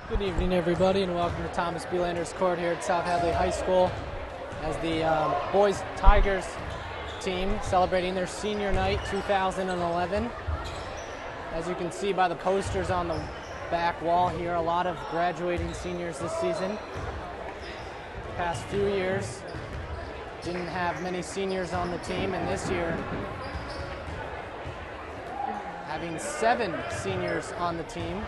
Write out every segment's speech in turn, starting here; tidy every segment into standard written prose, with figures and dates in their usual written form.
Good evening, everybody, and welcome to Thomas B. Landers Court here at South Hadley High School as the boys Tigers team celebrating their senior night 2011. As you can see by the posters on the back wall here, a lot of graduating seniors this season. The past few years didn't have many seniors on the team, and this year having 7 seniors on the team.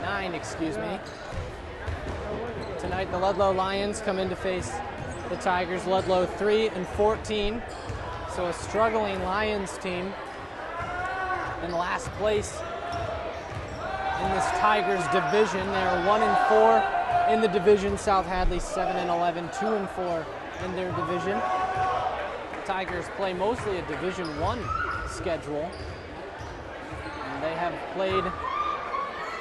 9, excuse me. Tonight the Ludlow Lions come in to face the Tigers. Ludlow 3-14, so a struggling Lions team in last place in this Tigers division. They are 1-4 in the division. South Hadley 7-11, 2-4 in their division. The Tigers play mostly a Division I schedule, and they have played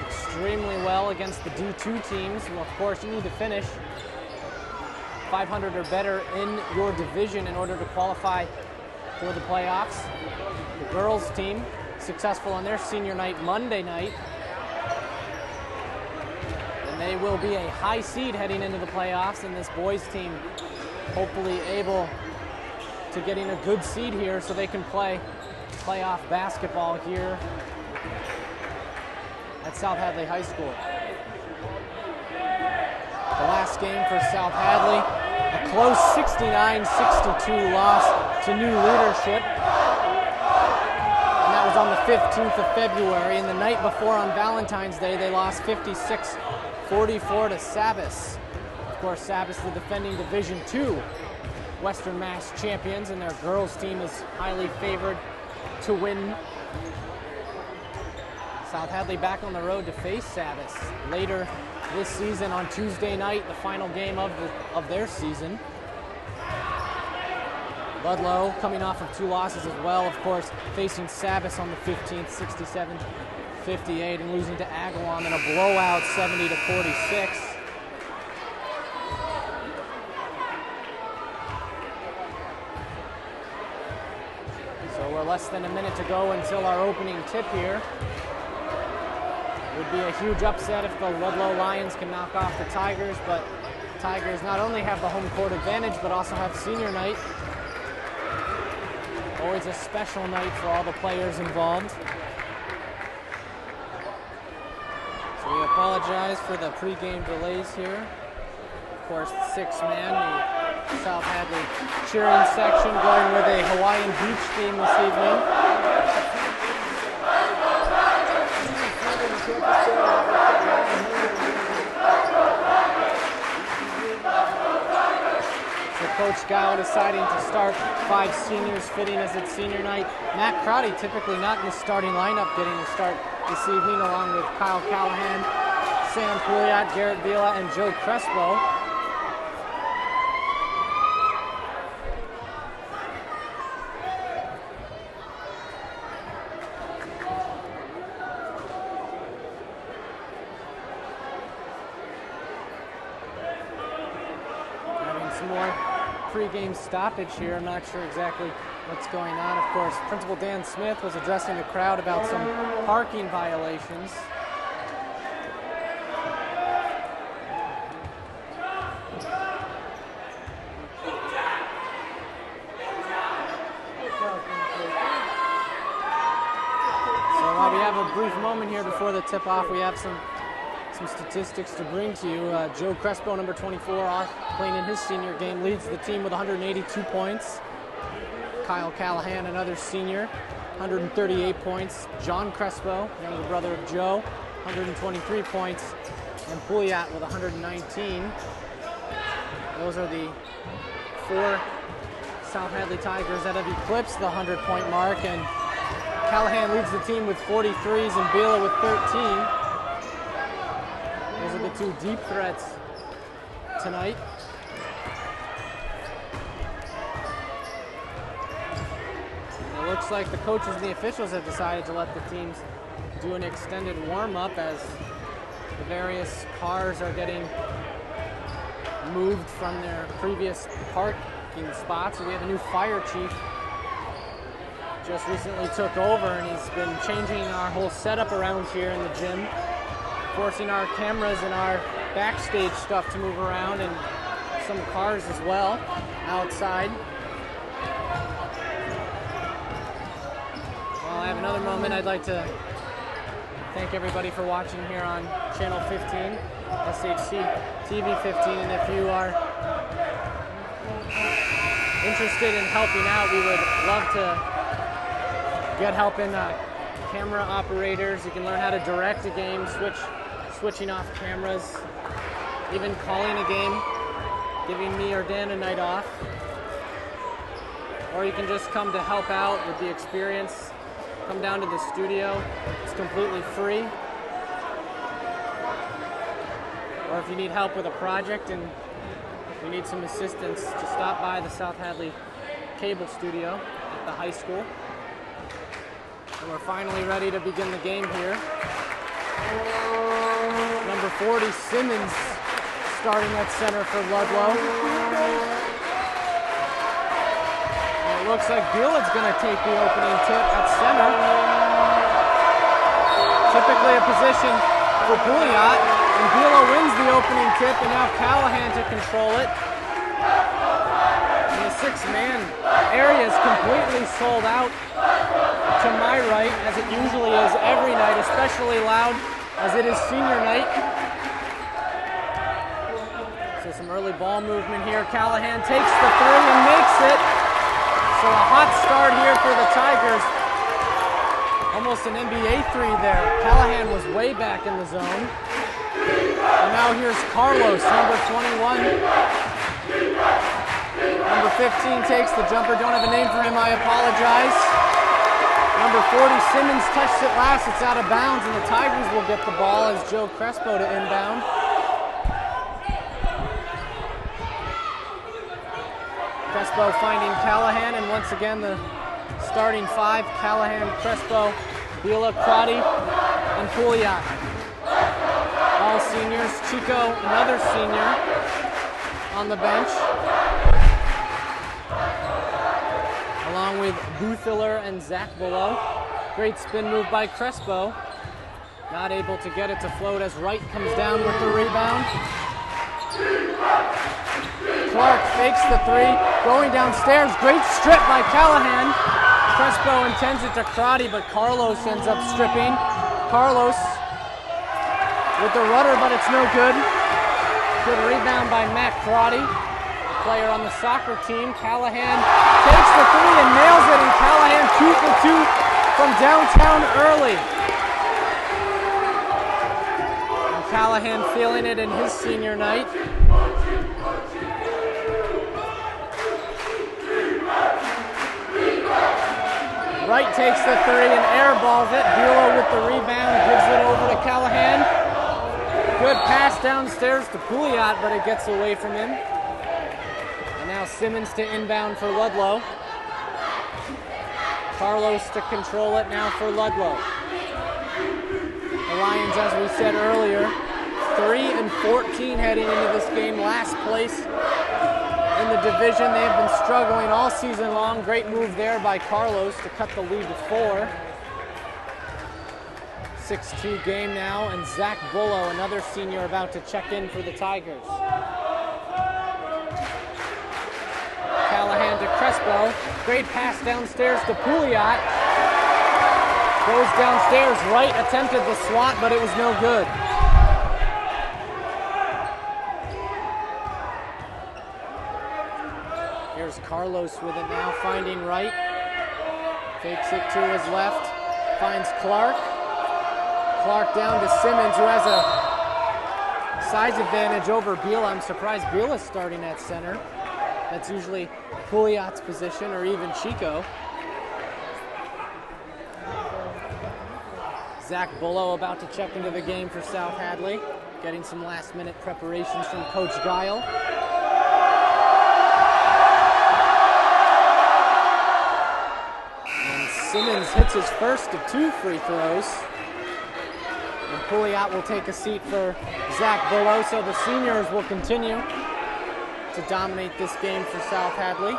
extremely well against the D2 teams. Well, of course, you need to finish 500 or better in your division in order to qualify for the playoffs. The girls team successful on their senior night Monday night, and they will be a high seed heading into the playoffs, and this boys team hopefully able to getting a good seed here so they can play playoff basketball here at South Hadley High School. The last game for South Hadley, a close 69-62 loss to New Leadership. And that was on the 15th of February. And the night before, on Valentine's Day, they lost 56-44 to Sabas. Of course, Sabas, the defending Division II Western Mass champions, and their girls team is highly favored to win. South Hadley back on the road to face Sabas later this season on Tuesday night, the final game of their season. Ludlow coming off of 2 losses as well, of course, facing Sabas on the 15th, 67-58, and losing to Agawam in a blowout 70-46. So we're less than a minute to go until our opening tip here. Would be a huge upset if the Ludlow Lions can knock off the Tigers, but Tigers not only have the home court advantage, but also have senior night. Always a special night for all the players involved. So we apologize for the pregame delays here. Of course, 6-man, the South Hadley cheering section going with a Hawaiian beach theme this evening. Coach Guile deciding to start 5 seniors fitting as it's senior night. Matt Crowdy, typically not in the starting lineup, getting a start this evening along with Kyle Callahan, Sam Pouliot, Garrett Vila, and Joe Crespo. Having some more pre-game stoppage here. I'm not sure exactly what's going on. Of course, Principal Dan Smith was addressing the crowd about some parking violations. So while we have a brief moment here before the tip-off, we have some statistics to bring to you. Joe Crespo, number 24, playing in his senior game, leads the team with 182 points. Kyle Callahan, another senior, 138 points. John Crespo, younger brother of Joe, 123 points. And Pouliot with 119. Those are the 4 South Hadley Tigers that have eclipsed the 100-point mark. And Callahan leads the team with 43s and Bila with 13. Those are the 2 deep threats tonight. It looks like the coaches and the officials have decided to let the teams do an extended warm-up as the various cars are getting moved from their previous parking spots. So we have a new fire chief just recently took over, and he's been changing our whole setup around here in the gym, forcing our cameras and our backstage stuff to move around, and some cars as well outside. Well, I have another moment. I'd like to thank everybody for watching here on Channel 15, SHC TV 15, and if you are interested in helping out, we would love to get help in camera operators. You can learn how to direct a game, switching off cameras, even calling a game, giving me or Dan a night off. Or you can just come to help out with the experience. Come down to the studio. It's completely free. Or if you need help with a project and you need some assistance, to stop by the South Hadley Cable Studio at the high school. And we're finally ready to begin the game here. Number 40, Simmons, starting at center for Ludlow. And it looks like Bielen's going to take the opening tip at center. Typically a position for Pouliot, and Bielen wins the opening tip, and now Callahan to control it. And the six-man area is completely sold out to my right, as it usually is every night, especially loud as it is senior night. So some early ball movement here. Callahan takes the three and makes it. So a hot start here for the Tigers. Almost an NBA three there. Callahan was way back in the zone. And now here's Carlos, number 21. Number 15 takes the jumper. Don't have a name for him, I apologize. Number 40, Simmons touched it last. It's out of bounds, and the Tigers will get the ball as Joe Crespo to inbound. Crespo finding Callahan, and once again the starting five: Callahan, Crespo, Bielen, Crotty, and Pouliot. All seniors. Chico, another senior, on the bench, along with Boothiller and Zach Below. Great spin move by Crespo. Not able to get it to float as Wright comes down with the rebound. Clark fakes the three, going downstairs. Great strip by Callahan. Crespo intends it to Crotty, but Carlos ends up stripping. Carlos with the rudder, but it's no good. Good rebound by Matt Crotty, player on the soccer team. Callahan takes the three and nails it, and Callahan 2 for 2 from downtown early. And Callahan feeling it in his senior night. Wright takes the three and airballs it. Bielen with the rebound, gives it over to Callahan. Good pass downstairs to Pouliot, but it gets away from him. And now Simmons to inbound for Ludlow. Carlos to control it now for Ludlow. The Lions, as we said earlier, 3-14 heading into this game, last place in the division. They have been struggling all season long. Great move there by Carlos to cut the lead to 4. 6-2 game now, and Zach Bullough, another senior, about to check in for the Tigers. Callahan to Crespo. Great pass downstairs to Pouliot. Goes downstairs. Wright attempted the swat, but it was no good. Here's Carlos with it now, finding Wright. Takes it to his left. Finds Clark. Clark down to Simmons, who has a size advantage over Bielen. I'm surprised Bielen's starting at center. That's usually Pouliot's position, or even Chico. Zach Bullough about to check into the game for South Hadley, getting some last-minute preparations from Coach Guile. And Simmons hits his first of 2 free throws. And Pouliot will take a seat for Zach Bullough, so the seniors will continue to dominate this game for South Hadley.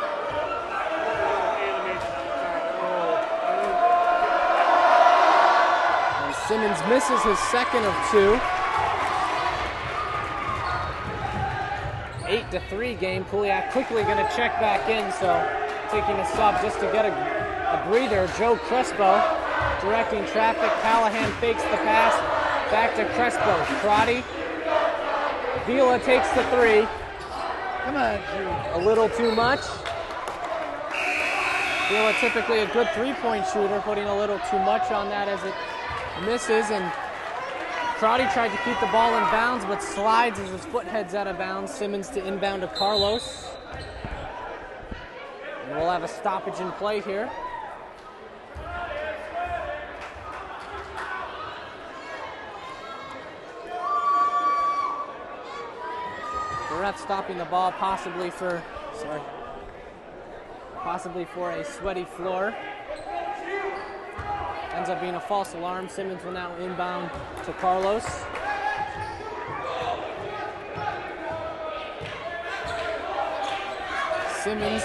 Simmons misses his second of 2. 8-3 game. Pouliot quickly going to check back in, so taking a sub just to get a breather. Joe Crespo directing traffic. Callahan fakes the pass. Back to Crespo. Crotty. Vila takes the 3. Come on, Drew. A little too much. Vila typically a good three-point shooter, putting a little too much on that as it misses. And Crotty tried to keep the ball in bounds, but slides as his foot heads out of bounds. Simmons to inbound to Carlos. And we'll have a stoppage in play here. The ref stopping the ball, possibly for a sweaty floor. Ends up being a false alarm. Simmons will now inbound to Carlos. Simmons,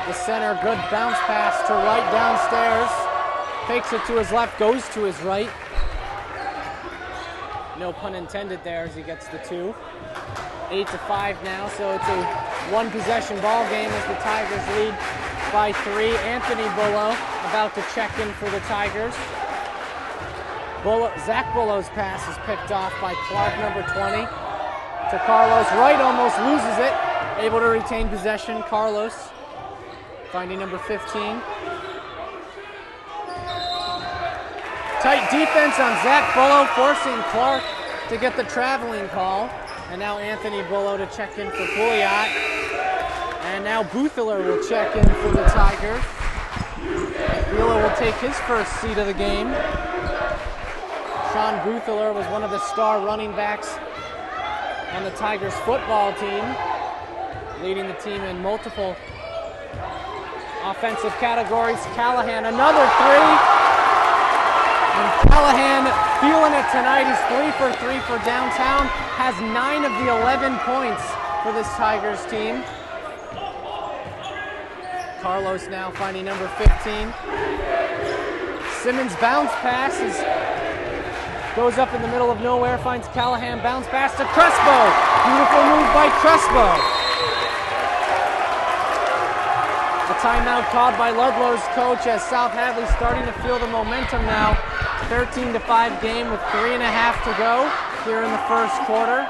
the center, good bounce pass to right downstairs. Fakes it to his left, goes to his right. No pun intended there as he gets the 2. 8-5 now, so it's a one-possession ball game as the Tigers lead by 3. Anthony Bullow about to check in for the Tigers. Zach Bullow's pass is picked off by Clark, number 20, to Carlos. Wright almost loses it, able to retain possession. Carlos finding number 15. Tight defense on Zach Bullow, forcing Clark to get the traveling call. And now Anthony Bullow to check in for Pouliot. And now Buthler will check in for the Tigers. Vila will take his first seat of the game. Sean Buthler was one of the star running backs on the Tigers football team, leading the team in multiple offensive categories. Callahan, another 3. And Callahan feeling it tonight. He's 3 for 3 for downtown. Has 9 of the 11 points for this Tigers team. Carlos now finding number 15. Simmons bounce passes. Goes up in the middle of nowhere, finds Callahan, bounce pass to Crespo. Beautiful move by Crespo. A timeout called by Ludlow's coach as South Hadley starting to feel the momentum now. 13-5 game with 3.5 to go here in the first quarter.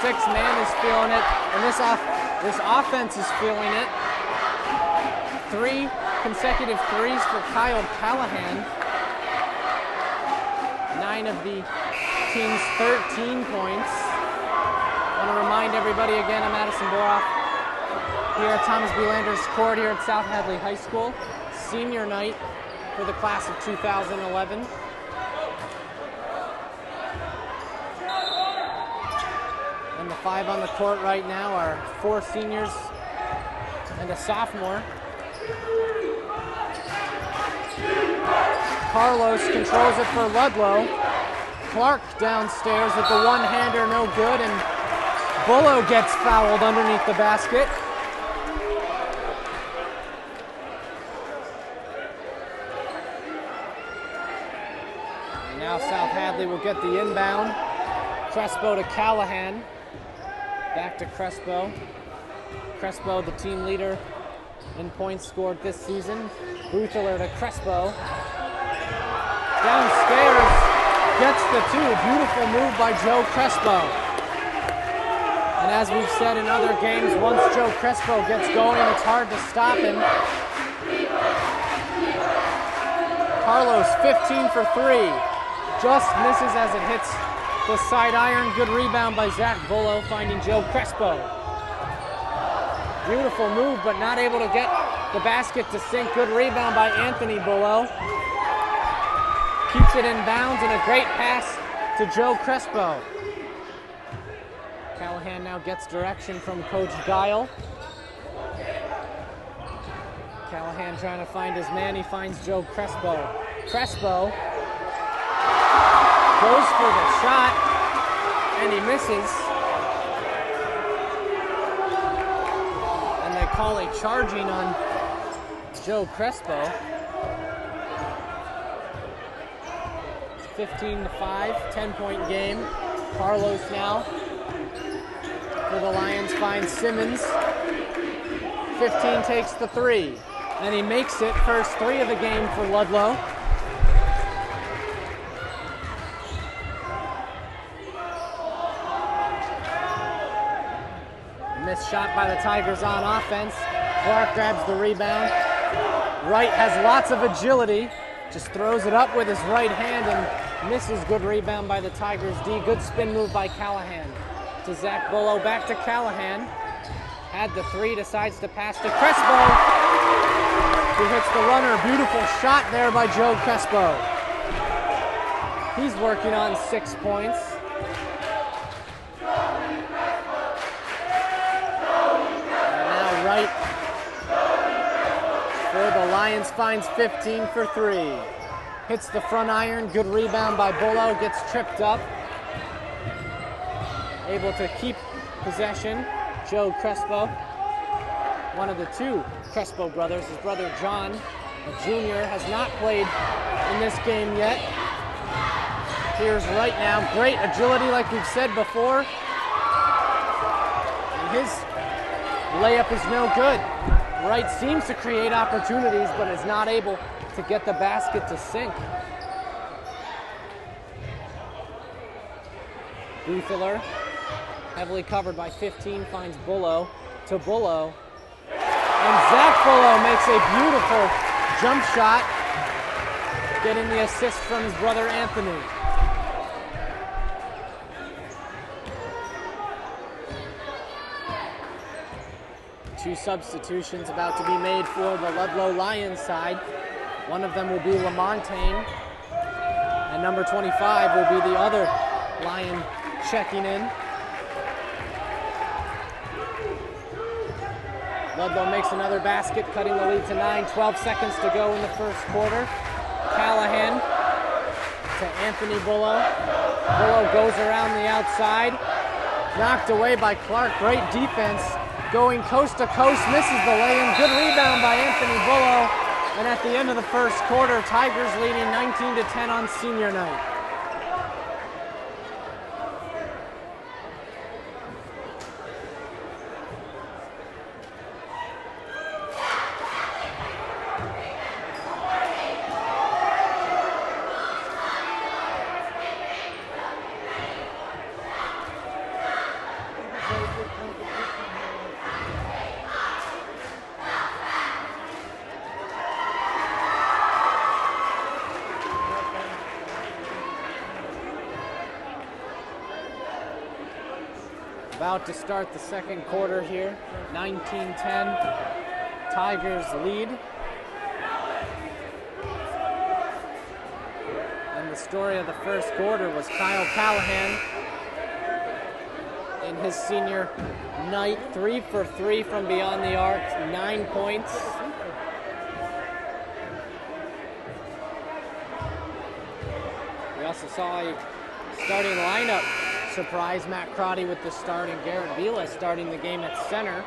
6-man is feeling it, and this offense is feeling it. 3 consecutive threes for Kyle Callahan. 9 of the team's 13 points. I want to remind everybody again, I'm Addison Boroff here at Thomas B. Landers Court here at South Hadley High School. Senior night for the class of 2011. And the 5 on the court right now are 4 seniors and a sophomore. Carlos controls it for Ludlow. Clark downstairs with the one-hander, no good, and Bullow gets fouled underneath the basket. And now South Hadley will get the inbound. Crespo to Callahan. Back to Crespo. Crespo, the team leader in points scored this season. Buthler to Crespo. Downstairs, gets the 2. Beautiful move by Joe Crespo. And as we've said in other games, once Joe Crespo gets going, it's hard to stop him. Carlos, 15 for 3. Just misses as it hits the side iron. Good rebound by Zach Bullow, finding Joe Crespo. Beautiful move, but not able to get the basket to sink. Good rebound by Anthony Bullow. Keeps it in bounds, and a great pass to Joe Crespo. Callahan now gets direction from Coach Guile. Callahan trying to find his man. He finds Joe Crespo. Crespo goes for the shot, and he misses. And they call a charging on Joe Crespo. 15-5, 10-point game. Carlos now for the Lions finds Simmons. 15 takes the three, and he makes it. First three of the game for Ludlow. Missed shot by the Tigers on offense. Clark grabs the rebound. Wright has lots of agility. Just throws it up with his right hand and misses. Good rebound by the Tigers D. Good spin move by Callahan. To Zach Bullow, back to Callahan. Had the three, decides to pass to Crespo. Who hits the runner. Beautiful shot there by Joe Crespo. He's working on 6 points. Right for the Lions finds 15 for three. Hits the front iron, good rebound by Bullow, gets tripped up. Able to keep possession. Joe Crespo, one of the two Crespo brothers. His brother John, a junior, has not played in this game yet. Here's Wright now, great agility like we've said before. And his layup is no good. Wright seems to create opportunities, but is not able to get the basket to sink. Butheler, heavily covered by 15, finds Bullow to Bullow. And Zach Bullow makes a beautiful jump shot, getting the assist from his brother Anthony. Two substitutions about to be made for the Ludlow Lions side. One of them will be Lamontagne, and number 25 will be the other Lion checking in. Ludlow makes another basket, cutting the lead to 9. 12 seconds to go in the first quarter. Callahan to Anthony Bullow. Bullow goes around the outside. Knocked away by Clark. Great defense. Going coast to coast, misses the lay-in. Good rebound by Anthony Bullow. And at the end of the first quarter, Tigers leading 19-10 on senior night. About to start the second quarter here. 19-10, Tigers lead. And the story of the first quarter was Kyle Callahan in his senior night. 3 for 3 from beyond the arc, 9 points. We also saw a starting lineup surprise. Matt Crotty with the start and Garrett Vila starting the game at center.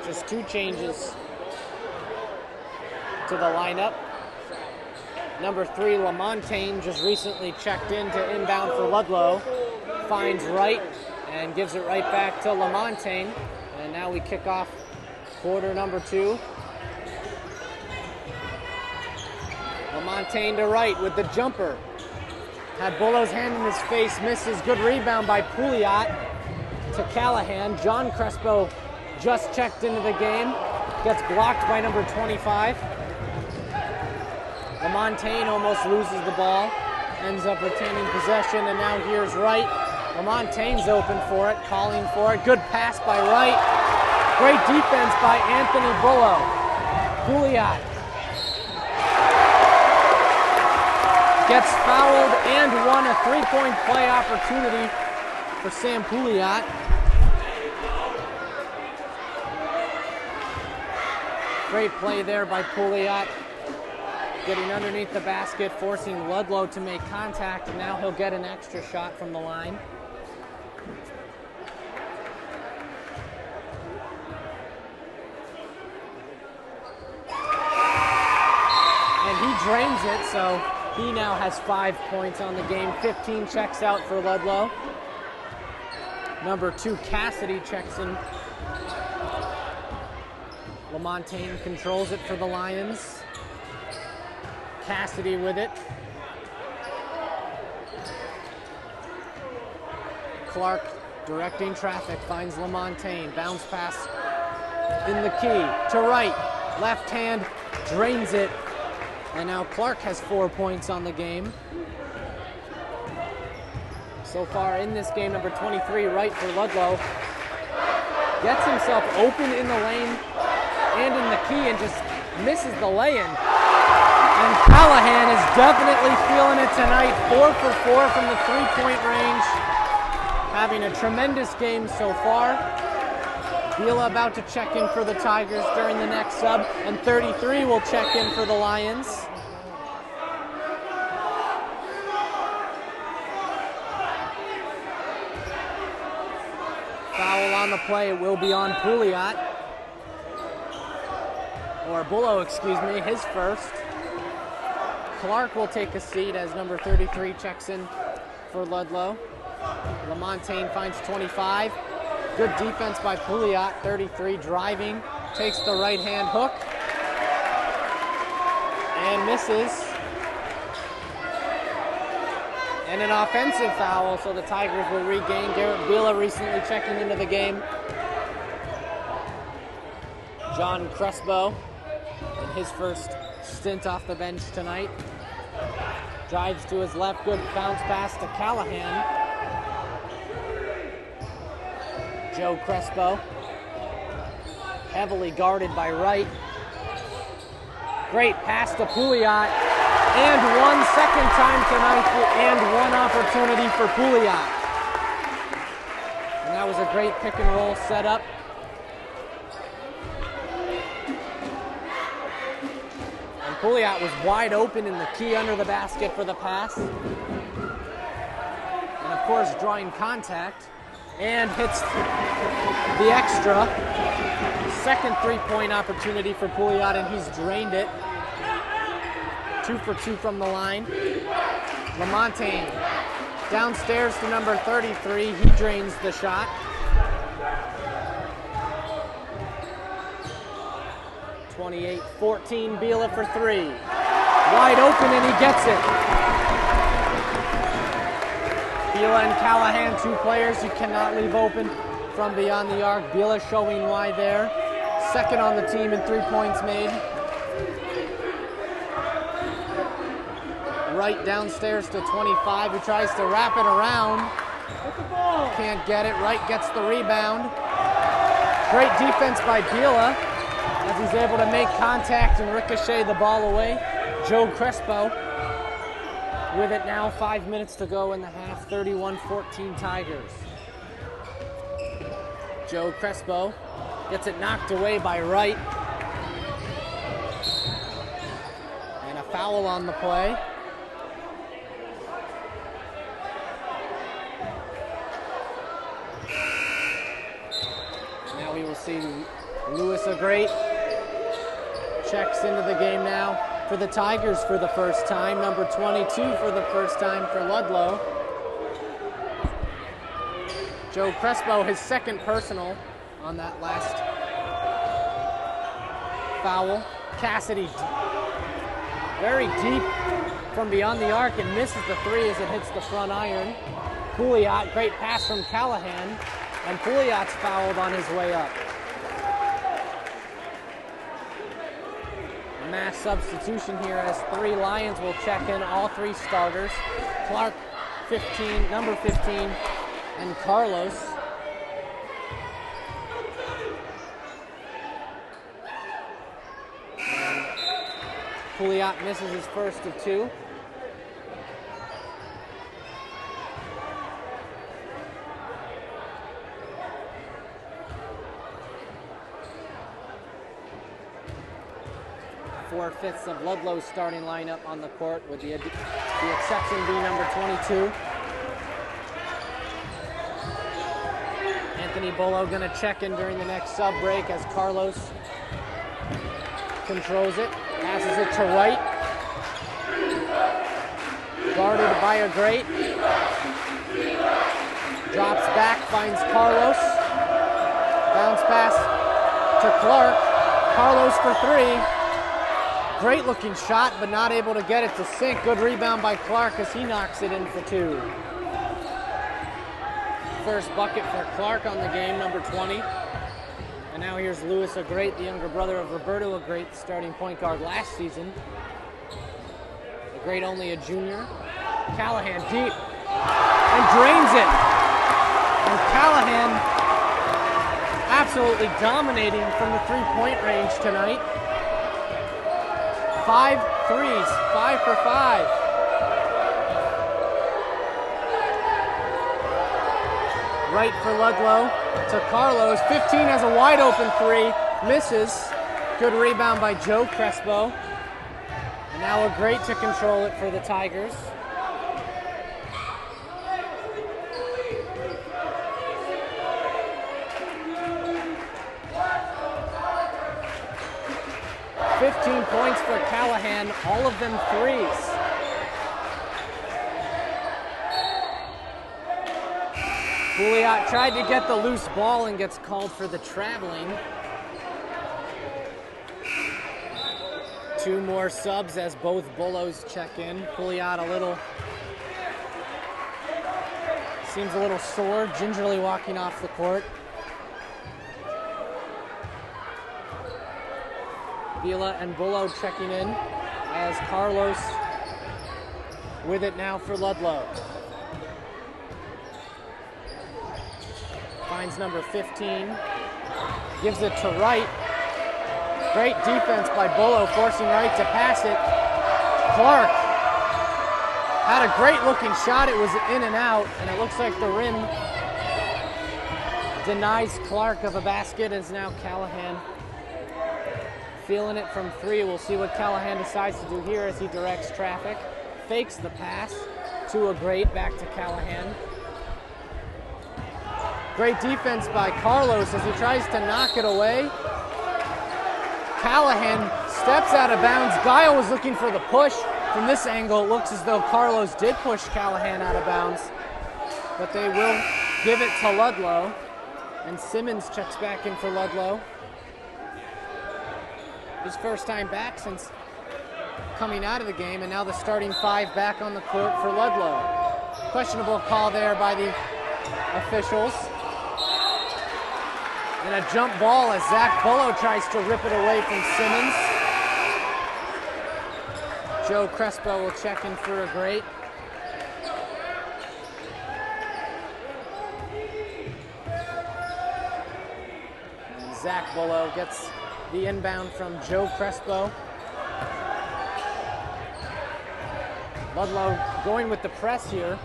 Just 2 changes to the lineup. Number 3, Lamontagne, just recently checked in to inbound for Ludlow. Finds Wright and gives it right back to Lamontagne. And now we kick off quarter number 2. Lamontagne to Wright with the jumper. Had Bullow's hand in his face, misses. Good rebound by Pouliot to Callahan. John Crespo just checked into the game. Gets blocked by number 25. Lamontagne almost loses the ball. Ends up retaining possession, and now here's Wright. Lamontagne's open for it, calling for it. Good pass by Wright. Great defense by Anthony Bullow. Pouliot gets fouled and won. A 3-point play opportunity for Sam Pouliot. Great play there by Pouliot. Getting underneath the basket, forcing Ludlow to make contact, and now he'll get an extra shot from the line. And he drains it, so He now has 5 points on the game. 15 checks out for Ludlow. Number 2, Cassidy checks in. LaMontagne controls it for the Lions. Cassidy with it. Clark directing traffic, finds LaMontagne. Bounce pass in the key to right. Left hand drains it. And now Clark has 4 points on the game. So far in this game, number 23, Wright for Ludlow, gets himself open in the lane and in the key and just misses the lay-in. And Callahan is definitely feeling it tonight. 4 for 4 from the three-point range. Having a tremendous game so far. Vila about to check in for the Tigers during the next sub, and 33 will check in for the Lions. Foul on the play, it will be on Pouliot. Or Bullow, excuse me, his first. Clark will take a seat as number 33 checks in for Ludlow. LaMontagne finds 25. Good defense by Pouliot, 33, driving, takes the right-hand hook, and misses. And an offensive foul, so the Tigers will regain. Garrett Vila recently checking into the game. John Crespo in his first stint off the bench tonight. Drives to his left, good bounce pass to Callahan. Joe Crespo, heavily guarded by Wright. Great pass to Pouliot, and one second time tonight, and one opportunity for Pouliot. And that was a great pick and roll setup. And Pouliot was wide open in the key under the basket for the pass. And of course, drawing contact. And hits the extra. Second three-point opportunity for Pouliot, and he's drained it. 2 for 2 from the line. LaMontagne downstairs to number 33. He drains the shot. 28-14, Vila for 3. Wide open, and he gets it. Vila and Callahan, 2 players you cannot leave open from beyond the arc. Vila showing why there. Second on the team in 3 points made. Wright downstairs to 25, who tries to wrap it around. Can't get it. Wright gets the rebound. Great defense by Vila as he's able to make contact and ricochet the ball away. Joe Crespo with it now, 5 minutes to go in the half, 31-14 Tigers. Joe Crespo gets it knocked away by Wright. And a foul on the play. Now we will see Lewis Agrate checks into the game now for the Tigers for the first time. Number 22 for the first time for Ludlow. Joe Crespo, his second personal on that last foul. Cassidy very deep from beyond the arc and misses the 3 as it hits the front iron. Pouliot, great pass from Callahan, and Pouliot's fouled on his way up. Mass substitution here as 3 Lions will check in, all 3 starters. Clark, 15, number 15, and Carlos. And Pouliot misses his first of 2. Four-fifths of Ludlow's starting lineup on the court, with the exception being number 22. Anthony Bullow going to check in during the next sub break as Carlos controls it, passes it to Wright. by a great. Drops back, finds Carlos. Bounce pass to Clark. Carlos for three. Great looking shot, but not able to get it to sink. Good rebound by Clark as he knocks it in for two. First bucket for Clark on the game, number 20. And now here's Lewis, a great, the younger brother of Roberto, a great starting point guard last season. A great, only a junior. Callahan deep and drains it. And Callahan absolutely dominating from the three-point range tonight. 5 threes, 5 for 5. Right for Ludlow to Carlos. 15 has a wide open three, misses. Good rebound by Joe Crespo. And now a great to control it for the Tigers. Points for Callahan, all of them threes. Pouliot tried to get the loose ball and gets called for the traveling. Two more subs as both Bullows check in. Pouliot seems a little sore, gingerly walking off the court. Vila and Bullow checking in as Carlos with it now for Ludlow. Finds number 15, gives it to Wright. Great defense by Bullow, forcing Wright to pass it. Clark had a great looking shot. It was in and out, and it looks like the rim denies Clark of a basket as now Callahan feeling it from three. We'll see what Callahan decides to do here as he directs traffic. Fakes the pass to a great, back to Callahan. Great defense by Carlos as he tries to knock it away. Callahan steps out of bounds. Guile was looking for the push. From this angle, it looks as though Carlos did push Callahan out of bounds, but they will give it to Ludlow. And Simmons checks back in for Ludlow. His first time back since coming out of the game, and now the starting five back on the court for Ludlow. Questionable call there by the officials. And a jump ball as Zach Bullow tries to rip it away from Simmons. Joe Crespo will check in for a great. And Zach Bullow gets the inbound from Joe Crespo. Ludlow going with the press here,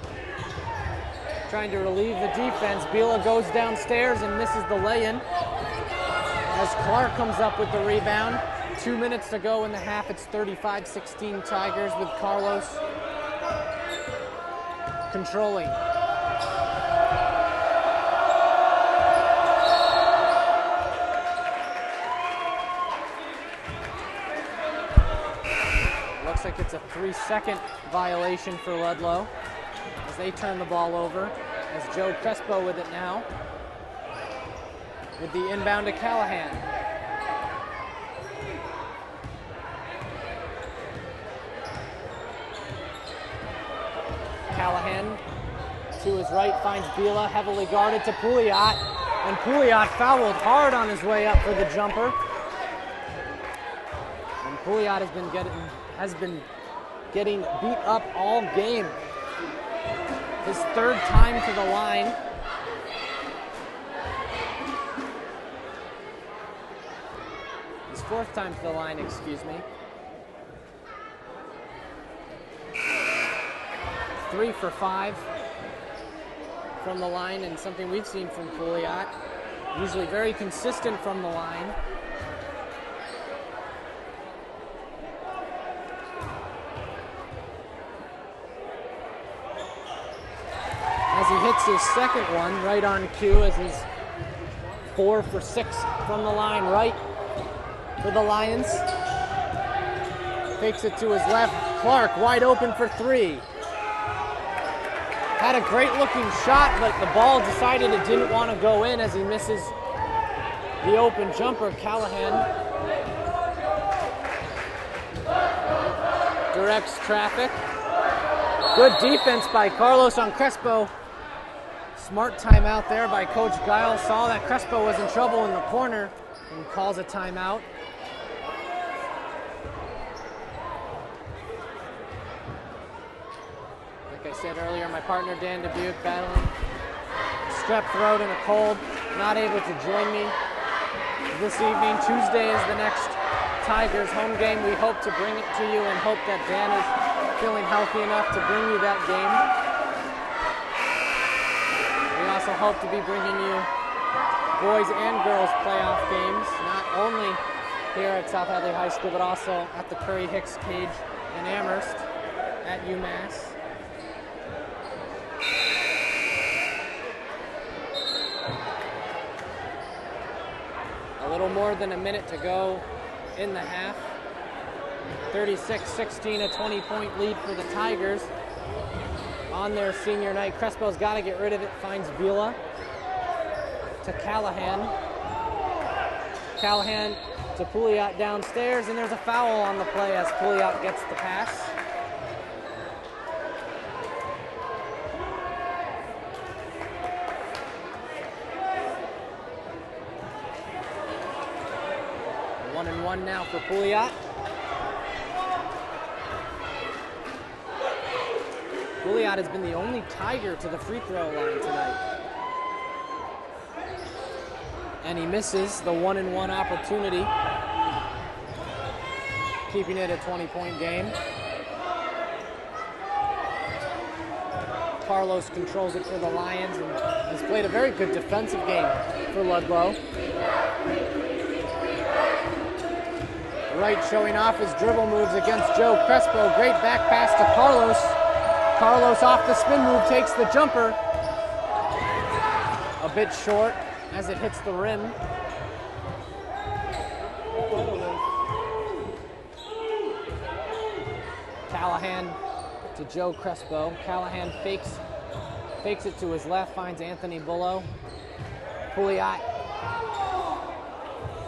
trying to relieve the defense. Bila goes downstairs and misses the lay-in as Clark comes up with the rebound. 2 minutes to go in the half. It's 35-16 Tigers with Carlos controlling. Looks like it's a 3-second violation for Ludlow as they turn the ball over. As Joe Crespo with it now, with the inbound to Callahan. Callahan to his right finds Bila, heavily guarded to Pouliot, and Pouliot fouled hard on his way up for the jumper. And Pouliot has been getting beat up all game. His third time to the line. His fourth time to the line, excuse me. 3 for 5 from the line, and something we've seen from Pouliot. Usually very consistent from the line. As he hits his second one right on cue, as he's 4 for 6 from the line right for the Lions. Takes it to his left. Clark wide open for 3. Had a great looking shot, but the ball decided it didn't want to go in as he misses the open jumper. Callahan directs traffic. Good defense by Carlos on Crespo. Smart timeout there by Coach Giles. Saw that Crespo was in trouble in the corner and calls a timeout. Like I said earlier, my partner Dan Dubuc battling strep throat and a cold, not able to join me this evening. Tuesday is the next Tigers home game. We hope to bring it to you and hope that Dan is feeling healthy enough to bring you that game. We also hope to be bringing you boys and girls playoff games, not only here at South Hadley High School, but also at the Curry Hicks Cage in Amherst at UMass. A little more than a minute to go in the half. 36-16, a 20-point lead for the Tigers on their senior night. Crespo's got to get rid of it, finds Vila to Callahan. Callahan to Pouliot downstairs, and there's a foul on the play as Pouliot gets the pass. One and one now for Pouliot. Pouliot has been the only Tiger to the free throw line tonight. And he misses the 1-and-1 opportunity, keeping it a 20-point game. Carlos controls it for the Lions and has played a very good defensive game for Ludlow. Wright showing off his dribble moves against Joe Crespo. Great back pass to Carlos. Carlos off the spin move, takes the jumper. A bit short as it hits the rim. Callahan to Joe Crespo. Callahan fakes it to his left, finds Anthony Bullough. Pouliot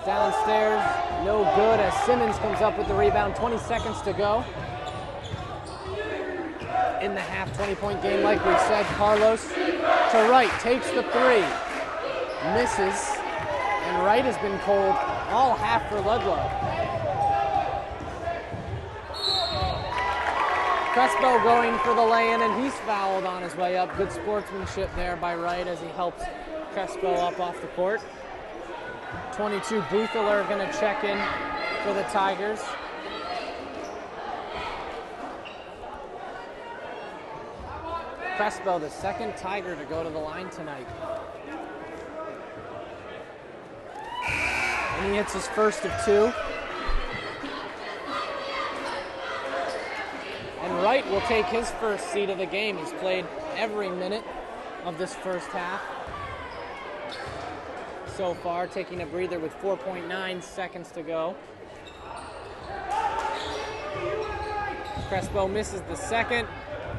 downstairs, no good as Simmons comes up with the rebound. 20 seconds to go in the half. 20-point game, like we said. Carlos to Wright, takes the three, misses, and Wright has been cold all half for Ludlow. Crespo going for the lay-in, and he's fouled on his way up. Good sportsmanship there by Wright as he helps Crespo up off the court. 22, Boothler going to check in for the Tigers. Crespo, the second Tiger to go to the line tonight. And he hits his first of two. And Wright will take his first seat of the game. He's played every minute of this first half so far, taking a breather with 4.9 seconds to go. Crespo misses the second,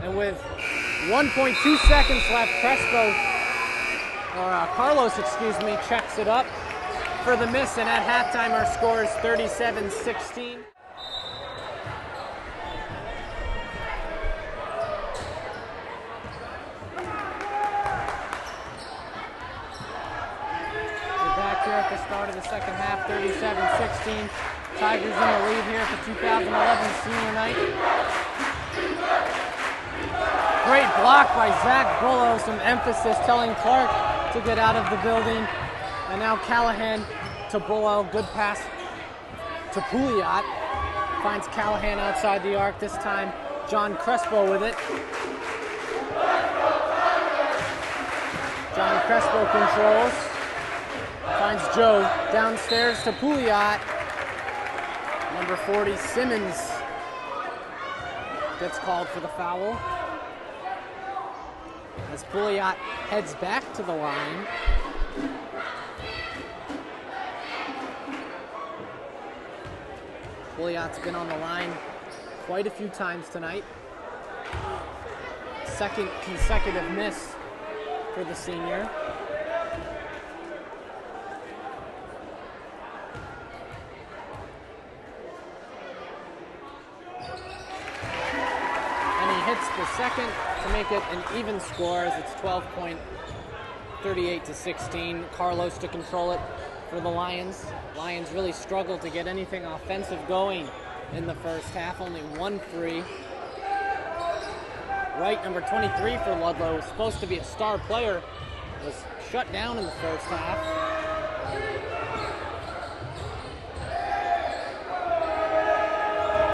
and with 1.2 seconds left, Carlos, checks it up for the miss, and at halftime our score is 37-16. At the start of the second half, 37-16. Tigers in the lead here for 2011 senior night. Great block by Zach Bullough, some emphasis telling Clark to get out of the building. And now Callahan to Bullough, good pass to Pouliot. Finds Callahan outside the arc, this time John Crespo with it. John Crespo controls. Finds Joe downstairs to Pouliot. Number 40, Simmons, gets called for the foul. As Pouliot heads back to the line. Pouliot's been on the line quite a few times tonight. second consecutive miss for the senior. And he hits the second to make it an even score as it's 12-38-16. Carlos to control it for the Lions. Lions really struggled to get anything offensive going in the first half, only 1 free. Wright, number 23 for Ludlow, was supposed to be a star player, was shut down in the first half.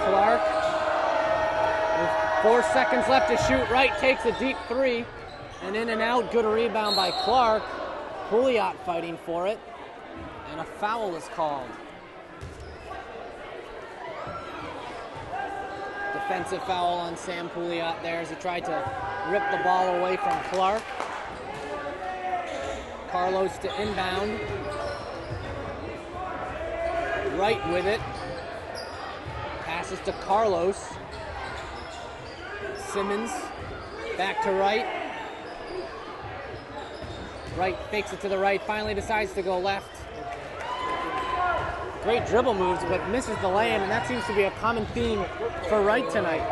Clark, with 4 seconds left to shoot, Wright takes a deep 3, and in and out, good rebound by Clark. Pouliot fighting for it, and a foul is called. Defensive foul on Sam Pouliot there as he tried to rip the ball away from Clark. Carlos to inbound. Wright with it. Passes to Carlos. Simmons back to Wright. Wright fakes it to the right, finally decides to go left. Great dribble moves, but misses the lay-in, and that seems to be a common theme for Wright tonight.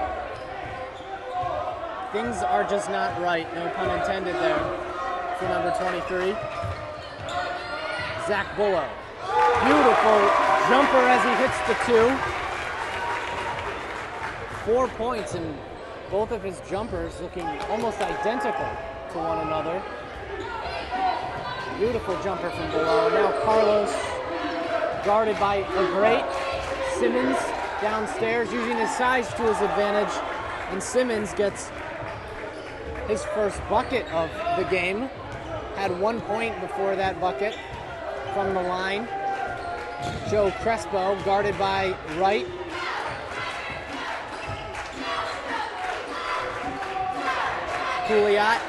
Things are just not right, no pun intended there, for number 23. Zach Bullough. Beautiful jumper as he hits the 2. 4 points, and both of his jumpers looking almost identical to one another. Beautiful jumper from Bullough. Now Carlos, guarded by a great Simmons downstairs, using his size to his advantage, and Simmons gets his first bucket of the game. Had 1 point before that bucket from the line. Joe Crespo, guarded by Wright. Pouliot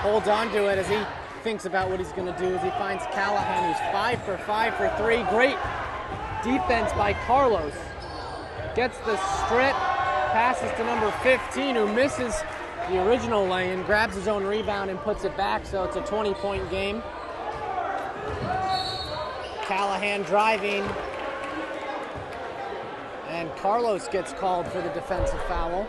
holds on to it as he thinks about what he's going to do as he finds Callahan, who's 5 for 5 for 3. Great defense by Carlos. Gets the strip, passes to number 15, who misses the original lay-in, grabs his own rebound and puts it back, so it's a 20-point game. Callahan driving, and Carlos gets called for the defensive foul.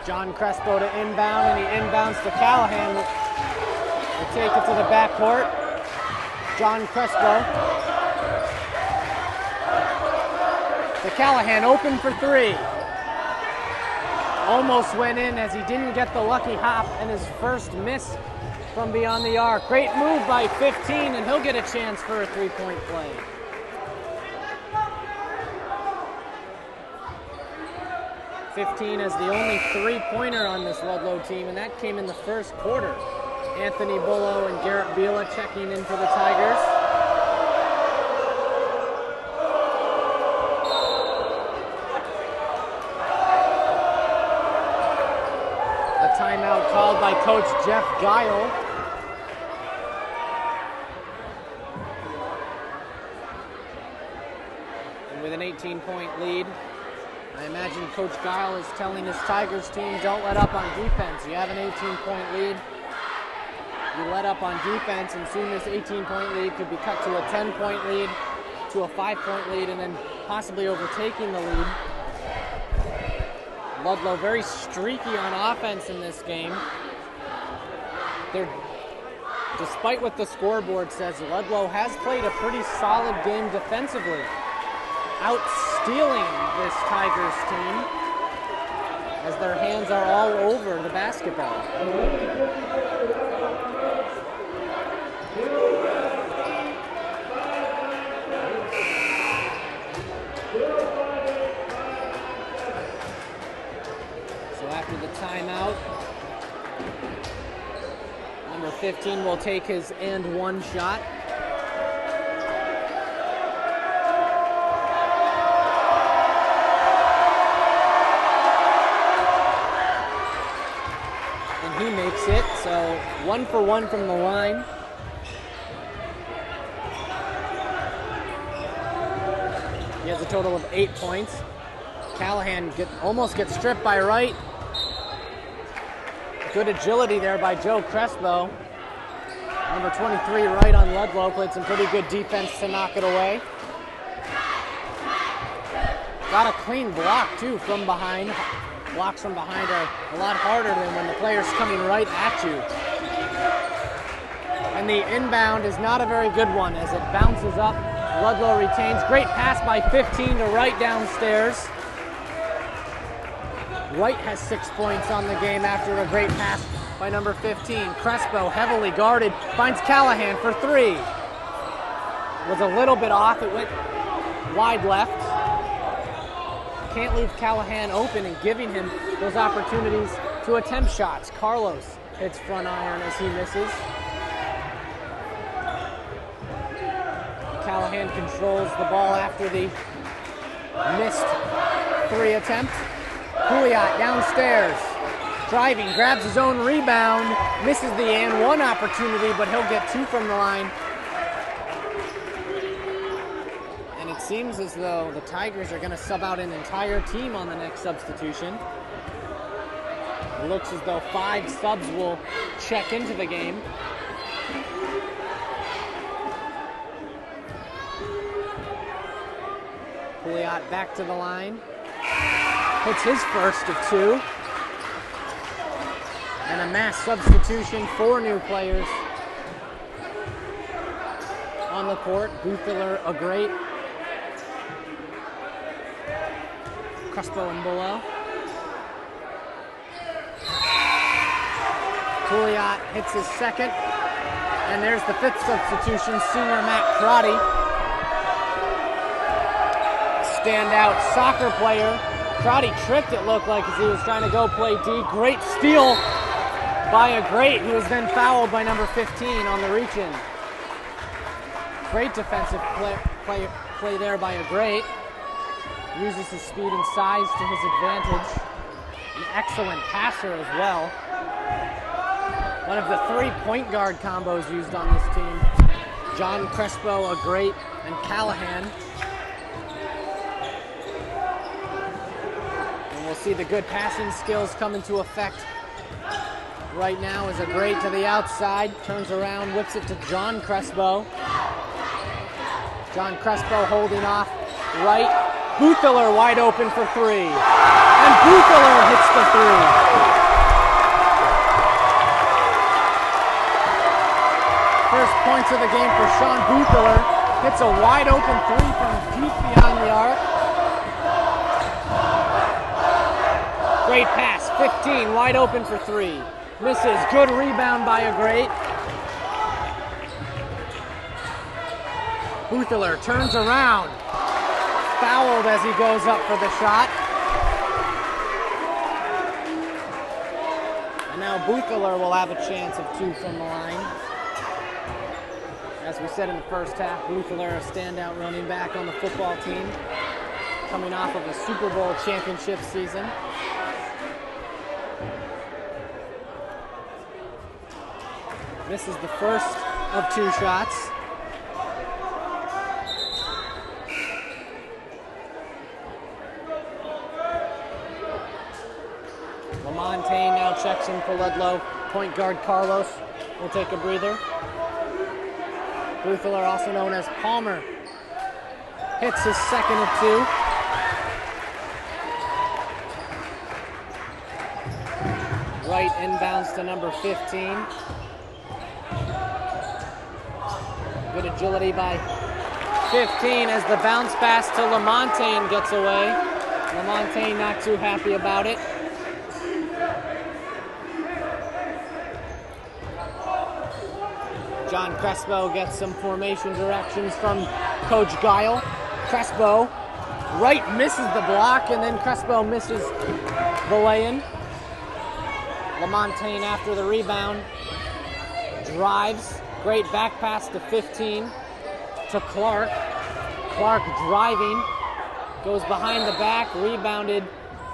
John Crespo to inbound, and he inbounds to Callahan. We'll take it to the backcourt. John Crespo. To Callahan, open for 3. Almost went in as he didn't get the lucky hop and his first miss from beyond the arc. Great move by 15, and he'll get a chance for a 3-point play. .15 as the only 3-pointer on this Ludlow team, and that came in the first quarter. Anthony Bullough and Garrett Bila checking in for the Tigers. A timeout called by Coach Jeff Guile. And with an 18-point lead, I imagine Coach Guile is telling his Tigers team, don't let up on defense. You have an 18-point lead. You let up on defense, and soon this 18-point lead could be cut to a 10-point lead, to a 5-point lead, and then possibly overtaking the lead. Ludlow very streaky on offense in this game. Despite what the scoreboard says, Ludlow has played a pretty solid game defensively, out-stealing this Tigers team as their hands are all over the basketball. So after the timeout, number 15 will take his and one shot. He makes it, so 1 for 1 from the line. has a total of 8 points. Callahan almost gets stripped by Wright. Good agility there by Joe Crespo. Number 23, Wright on Ludlow, played some pretty good defense to knock it away. Got a clean block too from behind. Blocks from behind are a lot harder than when the player's coming right at you. And the inbound is not a very good one as it bounces up. Ludlow retains. Great pass by 15 to Wright downstairs. Wright has 6 points on the game after a great pass by number 15. Crespo, heavily guarded, finds Callahan for 3. Was a little bit off. It went wide left. Can't leave Callahan open and giving him those opportunities to attempt shots. Carlos hits front iron as he misses. Callahan controls the ball after the missed 3 attempt. Pouliot downstairs, driving, grabs his own rebound, misses the and 1 opportunity, but he'll get 2 from the line. And it seems as though the Tigers are going to sub out an entire team on the next substitution. It looks as though 5 subs will check into the game. Pouliot back to the line. Hits his first of 2. And a mass substitution, 4 new players on the court. Boothiller, a great. Crespo and Below. Pouliot hits his second. And there's the 5th substitution, senior Matt Crotty. Standout soccer player. Crotty tripped, it looked like, as he was trying to go play D. Great steal by a great, who was then fouled by number 15 on the reach-in. Great defensive play there by a great. Uses his speed and size to his advantage. An excellent passer as well. One of the 3 point guard combos used on this team. John Crespo, a great, and Callahan. We'll see the good passing skills come into effect right now as a great to the outside. Turns around, whips it to John Crespo. John Crespo holding off right. Boothiller wide open for 3. And Boothiller hits the 3. First points of the game for Sean Boothiller. Hits a wide open 3 from deep beyond the arc. Great pass, 15, wide open for 3. Misses, good rebound by a great. Boothiller turns around. Fouled as he goes up for the shot. And now Boothiller will have a chance of 2 from the line. As we said in the first half, Boothiller, a standout running back on the football team, coming off of a Super Bowl championship season. Misses the first of 2 shots. Lamontagne now checks in for Ludlow. Point guard Carlos will take a breather. Boothiller, also known as Palmer, hits his second of 2. Right inbounds to number 15. Good agility by 15 as the bounce pass to Lamontagne gets away. Lamontagne not too happy about it. John Crespo gets some formation directions from Coach Guile. Crespo, right misses the block, and then Crespo misses the lay-in. Lamontagne after the rebound, drives. Great back pass to 15 to Clark. Clark driving, goes behind the back, rebounded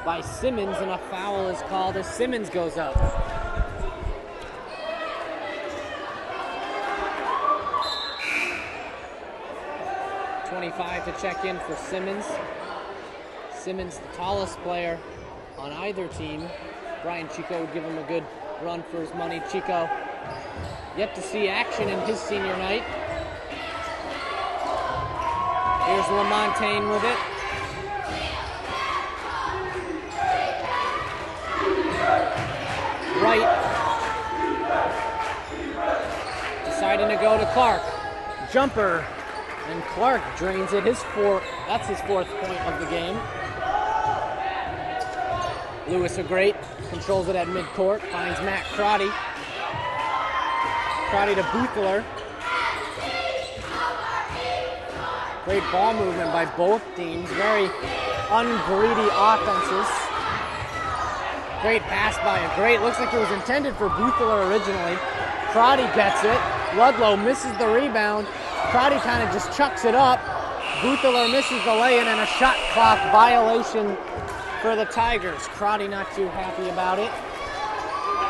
by Simmons, and a foul is called as Simmons goes up. 25 to check in for Simmons. Simmons, the tallest player on either team. Brian Chico would give him a good run for his money. Chico yet to see action in his senior night. Here's LaMontagne with it. Right. Deciding to go to Clark. Jumper. And Clark drains it. That's his fourth point of the game. Lewis a great. Controls it at midcourt. Finds Matt Crotty. Crotty to Buechler. Great ball movement by both teams. Very ungreedy offenses. Great pass by a great. Looks like it was intended for Buechler originally. Crotty gets it. Ludlow misses the rebound. Crotty kind of just chucks it up. Buechler misses the lay-in and a shot clock violation for the Tigers. Crotty not too happy about it.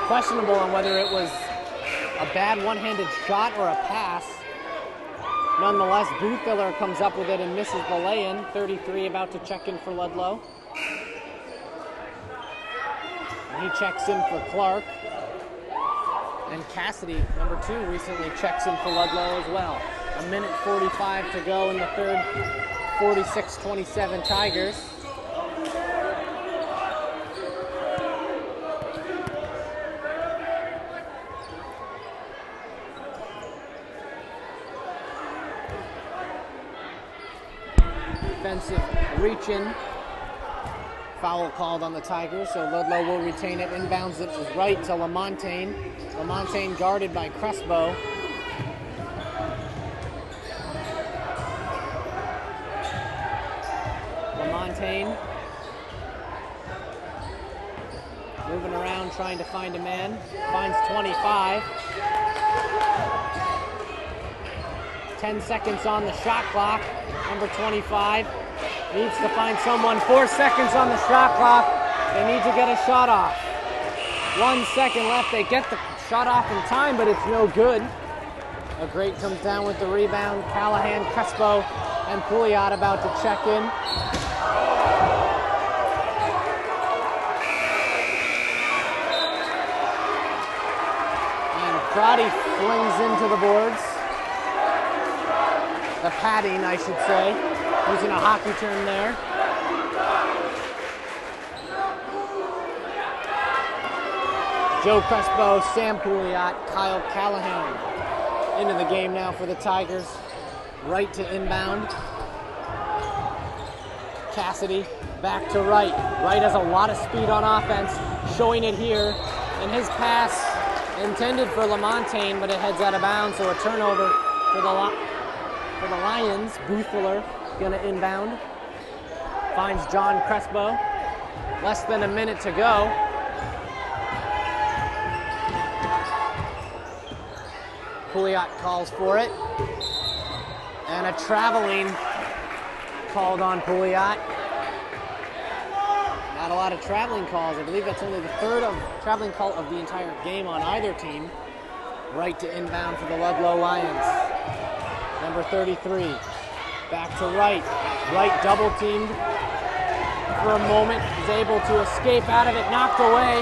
Questionable on whether it was a bad one-handed shot or a pass. Nonetheless, Buechler comes up with it and misses the lay-in. 33 about to check in for Ludlow. And he checks in for Clark. And Cassidy, number 2, recently checks in for Ludlow as well. A minute 45 to go in the third. 46-27 Tigers. Defensive reach-in. Foul called on the Tigers, so Ludlow will retain it. Inbounds it was right to LaMontagne. LaMontagne guarded by Crespo. LaMontagne moving around trying to find a man. Finds 25. 10 seconds on the shot clock. Number 25 needs to find someone. 4 seconds on the shot clock. They need to get a shot off. 1 second left. They get the shot off in time, but it's no good. A great comes down with the rebound. Callahan, Crespo, and Pouliot about to check in. And Crotty flings into the boards. The padding, I should say. Using a hockey term there. Joe Crespo, Sam Pouliot, Kyle Callahan into the game now for the Tigers. Right to inbound. Cassidy back to right. Wright has a lot of speed on offense, showing it here. And his pass intended for LaMontagne, but it heads out of bounds, so a turnover for the Lions. Buechler gonna inbound. Finds John Crespo. Less than a minute to go. Pouliot calls for it. And a traveling called on Pouliot. Not a lot of traveling calls. I believe that's only the third of traveling call of the entire game on either team. Right to inbound for the Ludlow Lions. Number 33. Back to Wright. Wright double teamed for a moment. He's able to escape out of it. Knocked away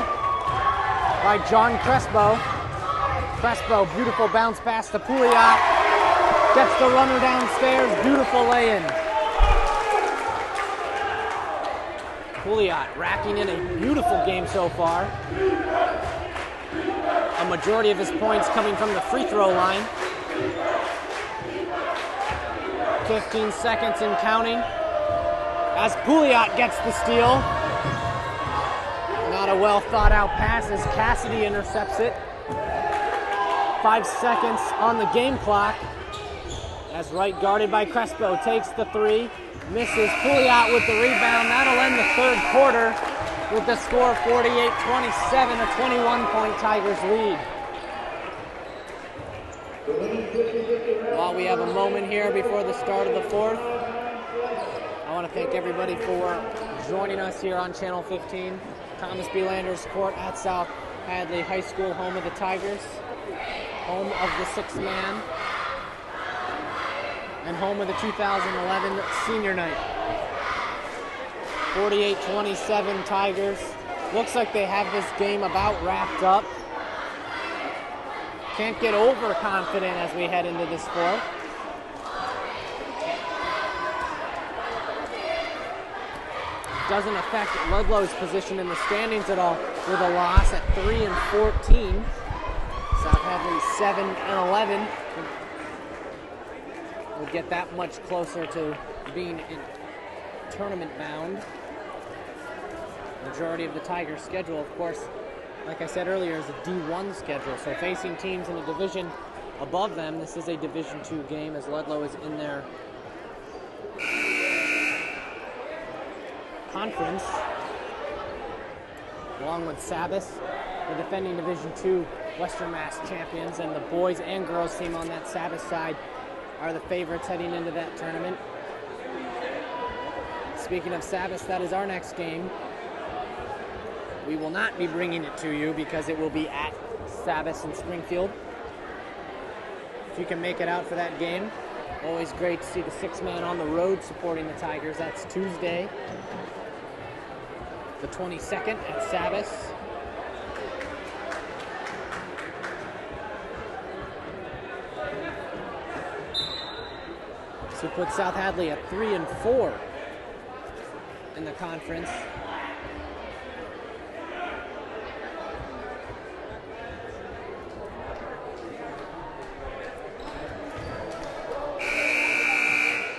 by John Crespo. Crespo, beautiful bounce pass to Pouliot. Gets the runner downstairs. Beautiful lay-in. Pouliot racking in a beautiful game so far. A majority of his points coming from the free throw line. 15 seconds and counting. As Pouliot gets the steal. Not a well thought out pass as Cassidy intercepts it. 5 seconds on the game clock. As Wright guarded by Crespo takes the three. Misses. Pouliot with the rebound. That'll end the third quarter with the score 48-27, a 21-point Tigers lead. While we have a moment here before the start of the fourth, I want to thank everybody for joining us here on Channel 15. Thomas B. Landers Court at South Hadley High School, home of the Tigers, home of the sixth man. and home of the 2011 senior night. 48-27 Tigers. Looks like they have this game about wrapped up. Can't get overconfident as we head into this fourth. Doesn't affect Ludlow's position in the standings at all with a loss at 3-14. South Hadley 7-11. Would get that much closer to being in tournament bound. Majority of the Tigers' schedule, of course, like I said earlier, is a D1 schedule. So facing teams in a division above them, this is a Division II game as Ludlow is in their conference, along with Sabas, the defending Division II Western Mass champions, and the boys and girls team on that Sabas side are the favorites heading into that tournament. Speaking of Sabas, that is our next game. We will not be bringing it to you because it will be at Sabas in Springfield. If you can make it out for that game, always great to see the six-man on the road supporting the Tigers. That's Tuesday, the 22nd at Sabas. So we put South Hadley at 3-4 in the conference.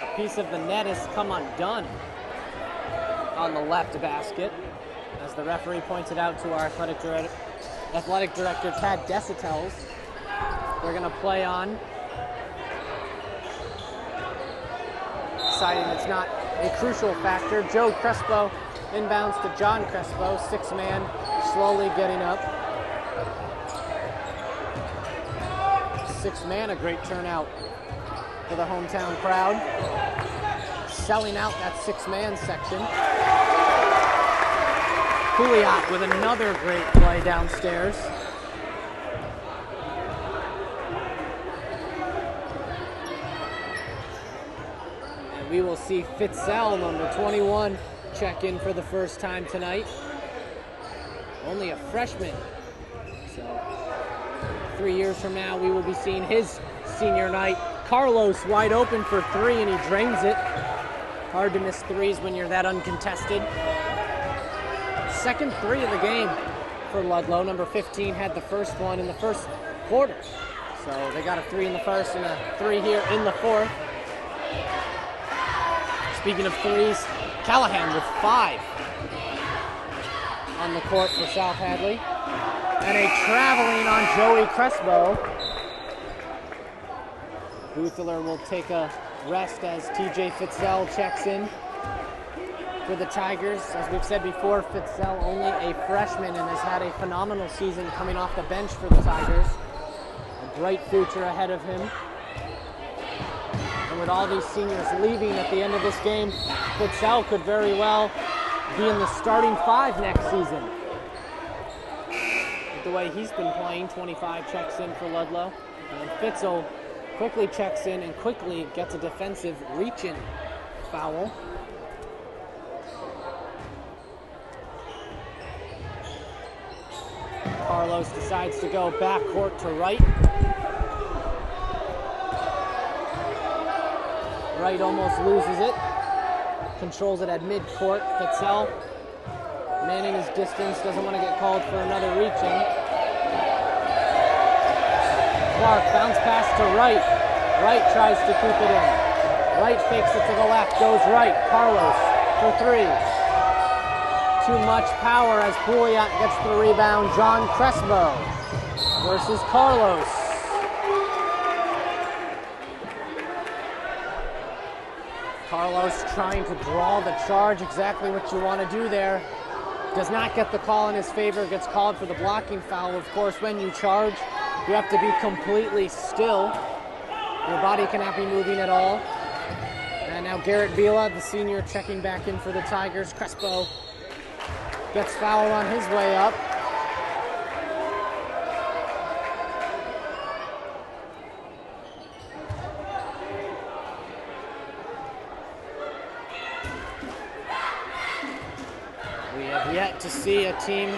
A piece of the net has come undone on the left basket, as the referee pointed out to our athletic director, Tad Desitels. We're going to play on, deciding it's not a crucial factor. Joe Crespo inbounds to John Crespo, six-man, slowly getting up. Six-man, a great turnout for the hometown crowd. Selling out that six-man section. Pouliot with another great play downstairs. And we will see Fitzel, number 21, check in for the first time tonight. Only a freshman. So 3 years from now, we will be seeing his senior night. Carlos wide open for three, and he drains it. Hard to miss threes when you're that uncontested. Second three of the game for Ludlow. Number 15 had the first one in the first quarter. So they got a three in the first and a three here in the fourth. Speaking of threes, Callahan with 5 on the court for South Hadley. And a traveling on Joey Crespo. Boothler will take a rest as TJ Fitzel checks in for the Tigers. As we've said before, Fitzel only a freshman and has had a phenomenal season coming off the bench for the Tigers. A bright future ahead of him. And with all these seniors leaving at the end of this game, Fitzel could very well be in the starting 5 next season. With the way he's been playing, 25 checks in for Ludlow. And Fitzel quickly checks in and quickly gets a defensive reach-in foul. Carlos decides to go backcourt to Wright. Wright almost loses it. Controls it at midcourt. Fitzel manning his distance, doesn't want to get called for another reach-in. Clark, bounce pass to Wright. Wright tries to keep it in. Wright fakes it to the left, goes right. Carlos for 3. Too much power as Pouliot gets the rebound. John Crespo versus Carlos. Carlos trying to draw the charge, exactly what you want to do there. Does not get the call in his favor, gets called for the blocking foul. Of course, when you charge, you have to be completely still. Your body cannot be moving at all. And now Garrett Vila, the senior, checking back in for the Tigers. Crespo gets fouled on his way up. yet to see a team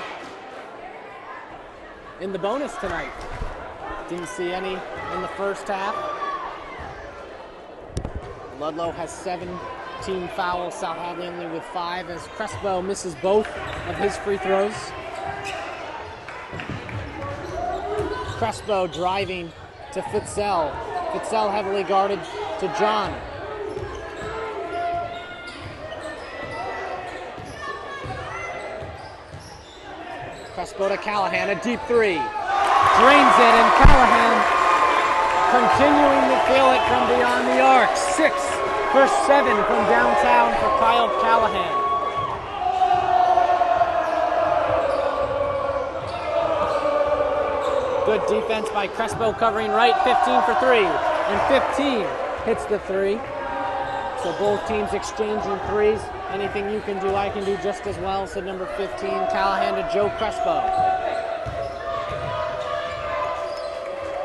in the bonus tonight. Didn't see any in the first half. Ludlow has 7 team fouls, South Hadley only with 5, as Crespo misses both of his free throws. Crespo driving to Fitzell. Fitzell heavily guarded to John. Crespo to Callahan, a deep 3. Drains it, and Callahan continuing to feel it from beyond the arc. 6 for 7 from downtown for Kyle Callahan. Good defense by Crespo covering right, 15 for 3. And 15 hits the 3. So both teams exchanging threes. Anything you can do, I can do just as well, said number 15, Callahan to Joe Crespo.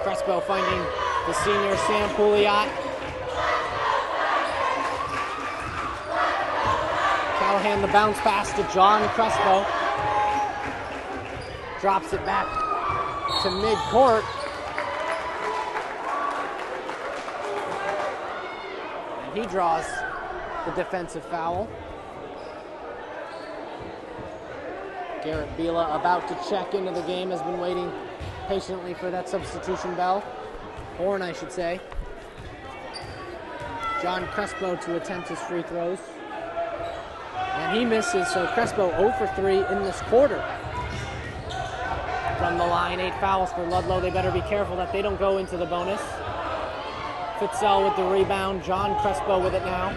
Crespo finding the senior Sam Pouliot. Callahan the bounce pass to John Crespo. Drops it back to mid-court. And he draws the defensive foul. Garrett Bila, about to check into the game, has been waiting patiently for that substitution bell. Horn, I should say. John Crespo to attempt his free throws. And he misses, so Crespo 0 for 3 in this quarter. From the line, 8 fouls for Ludlow. They better be careful that they don't go into the bonus. Fitzell with the rebound. John Crespo with it now.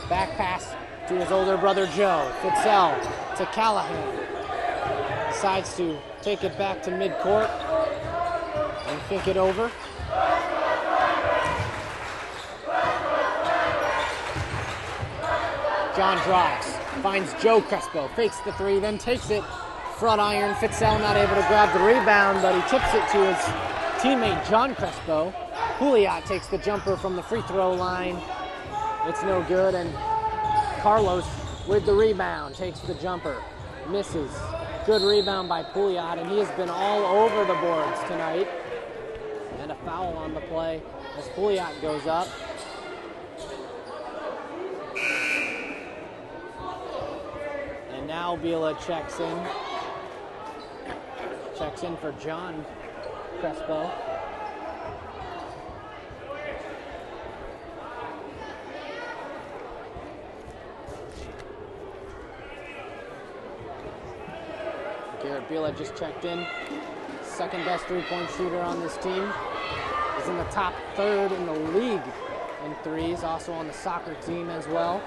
Back pass to his older brother Joe. Fitzell to Callahan. Decides to take it back to midcourt and kick it over. John drives, finds Joe Crespo, fakes the 3, then takes it. Front iron, Fitzell not able to grab the rebound, but he tips it to his teammate John Crespo. Pouliot takes the jumper from the free throw line. It's no good, and Carlos with the rebound takes the jumper, misses. Good rebound by Pouliot, and he has been all over the boards tonight. And a foul on the play as Pouliot goes up. And now Bila checks in. Checks in for John Crespo. Garrett Bila just checked in. Second best three-point shooter on this team. He's in the top 3rd in the league in threes, also on the soccer team as well.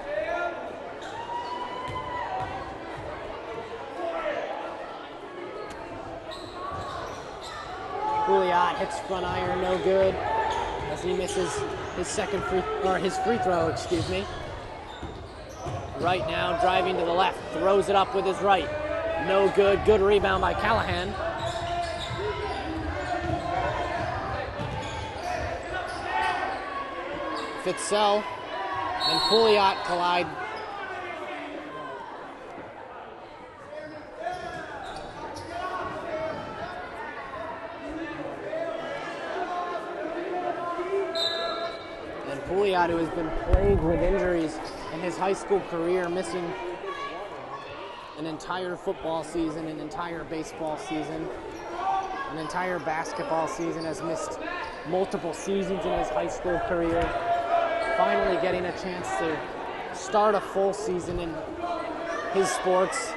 Pouliot hits front iron, no good, as he misses his free throw, excuse me. Right now, driving to the left, throws it up with his right. No good, good rebound by Callahan. Fitzell and Pouliot collide. And Pouliot, who has been plagued with injuries in his high school career, missing an entire football season, an entire baseball season, an entire basketball season, has missed multiple seasons in his high school career. Finally getting a chance to start a full season in his sports,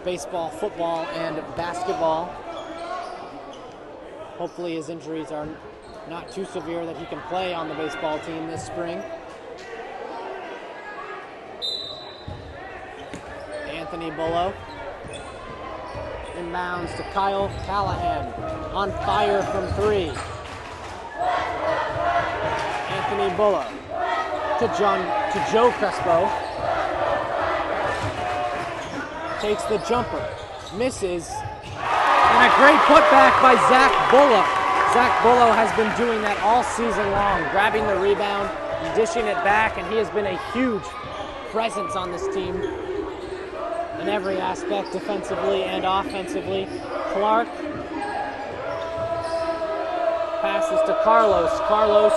baseball, football, and basketball. Hopefully his injuries are not too severe that he can play on the baseball team this spring. Anthony Bullough. Inbounds to Kyle Callahan. On fire from 3. Anthony Bullough to Joe Crespo. Takes the jumper. Misses. And a great putback by Zach Bullough. Zach Bullough has been doing that all season long, grabbing the rebound, dishing it back, and he has been a huge presence on this team. in every aspect, defensively and offensively. Clark passes to Carlos. Carlos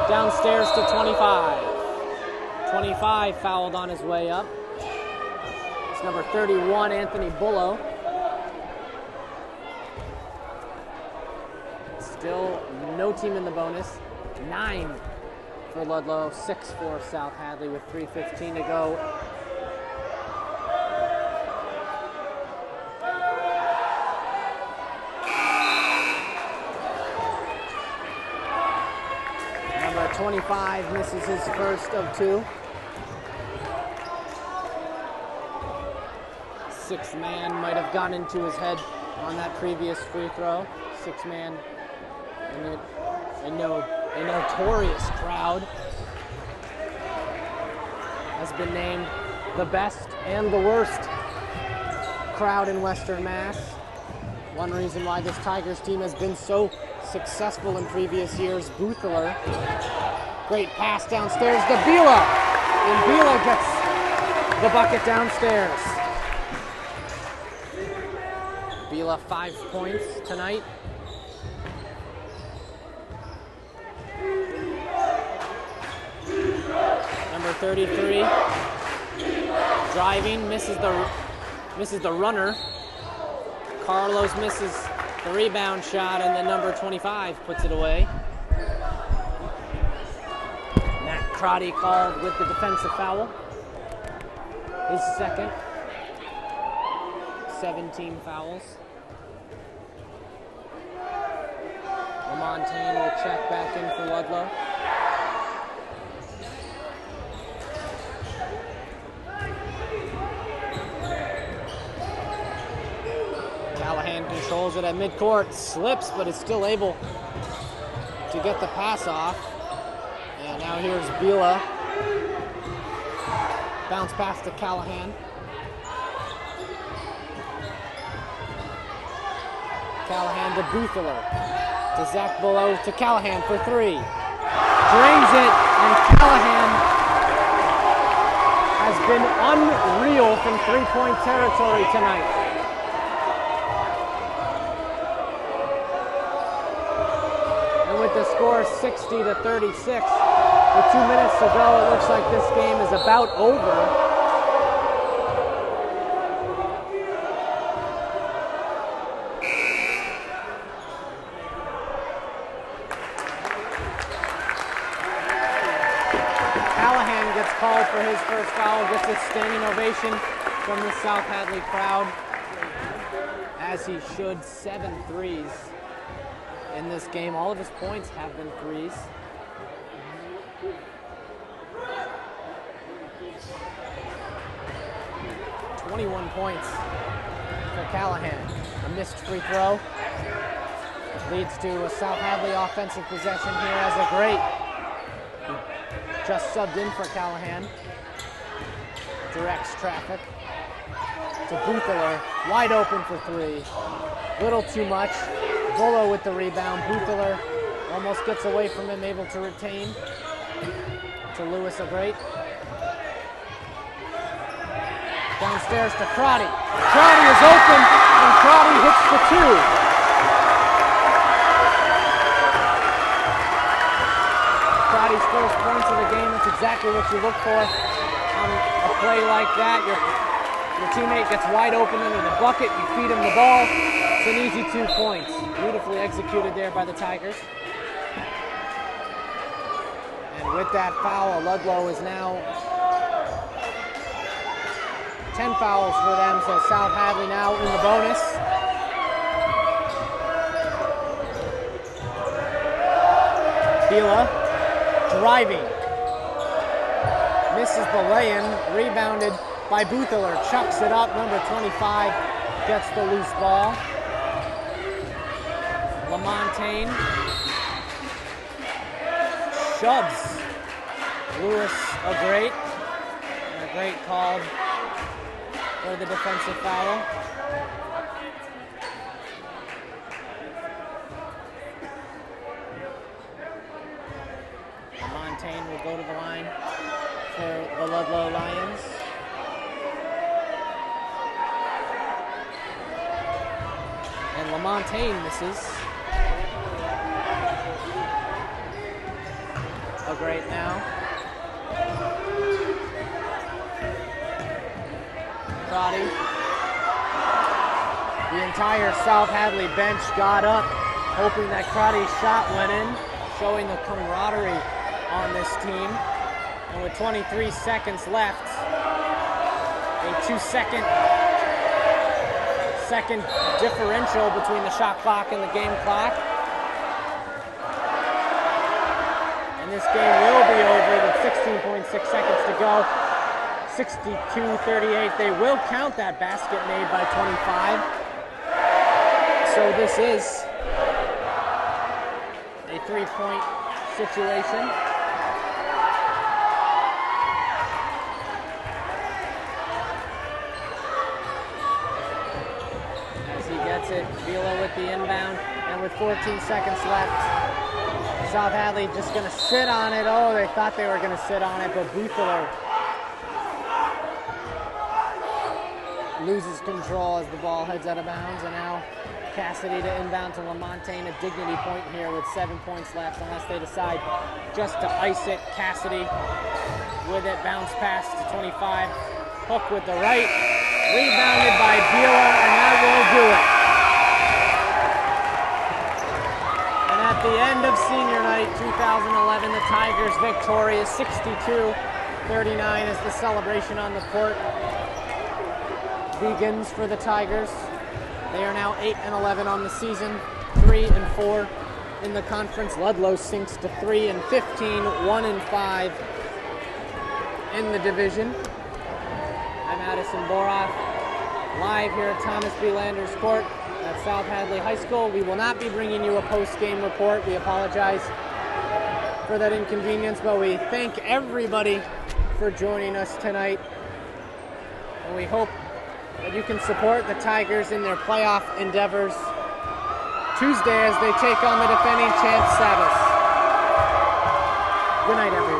downstairs to 25. 25 fouled on his way up. It's number 31, Anthony Bullow. Still no team in the bonus. 9 for Ludlow, 6 for South Hadley with 3:15 to go. Number 25 misses his first of 2. 6th man might have gone into his head on that previous free throw. 6th man in a notorious crowd has been named the best and the worst crowd in Western Mass. One reason why this Tigers team has been so successful in previous years. Boothler, great pass downstairs to Bila, and Bila gets the bucket downstairs. Bila 5 points tonight. Number 33, driving, misses the runner. Carlos misses the rebound shot, and then number 25 puts it away. Matt Crotty called with the defensive foul. His second. 17 fouls. Lamontagne will check back in for Ludlow. Callahan controls it at midcourt, slips, but is still able to get the pass off. And now here's Bila. Bounce pass to Callahan. Callahan to Boothler. To Zach Below to Callahan for 3. Drains it, and Callahan has been unreal from 3-point territory tonight. And with the score 60-36, with 2 minutes to go, it looks like this game is about over. Called for his first foul, gets a standing ovation from the South Hadley crowd, as he should. 7 threes in this game. All of his points have been threes. .21 points for Callahan. A missed free throw leads to a South Hadley offensive possession here as a great just subbed in for Callahan. Directs traffic to Boothler. Wide open for 3. Little too much. Bullow with the rebound. Boothler almost gets away from him, able to retain. To Lewis a great. Downstairs to Crotty. Crotty is open, and Crotty hits the 2. Crotty's first points of the game. That's exactly what you look for on a play like that. Your teammate gets wide open under the bucket. You feed him the ball. It's an easy 2 points. Beautifully executed there by the Tigers. And with that foul, Ludlow is now 10 fouls for them, so South Hadley now in the bonus. Bila driving. Misses the lay-in, rebounded by Boothler. Chucks it up, number 25 gets the loose ball. Lamontagne shoves Lewis a great. And a great called for the defensive foul. Lamontagne will go to the line for the Ludlow Lions. LaMontagne misses. A great now. Crotty. The entire South Hadley bench got up, hoping that Crotty's shot went in, showing the camaraderie on this team. And with 23 seconds left, a 2-second differential between the shot clock and the game clock. And this game will be over with 16.6 seconds to go. 62-38. They will count that basket made by 25. So this is a 3-point situation. As he gets it, Vila with the inbound, and with 14 seconds left, South Hadley just going to sit on it. Oh, they thought they were going to sit on it, but Buetheler loses control as the ball heads out of bounds, and now Cassidy to inbound to LaMontagne, a dignity point here with 7 points left, unless they decide just to ice it. Cassidy with it, bounce pass to 25, Hook with the right, rebounded by Beulah, and that will do it. And at the end of senior night 2011, the Tigers victorious 62-39 as the celebration on the court begins for the Tigers. They are now 8-11 on the season, 3-4 in the conference. Ludlow sinks to 3-15, 1-5 in the division. I'm Addison, Boroff, live here at Thomas B. Landers Court at South Hadley High School. We will not be bringing you a post-game report. We apologize for that inconvenience, but we thank everybody for joining us tonight. And we hope that you can support the Tigers in their playoff endeavors Tuesday as they take on the defending champs, Sabbath. Good night, everyone.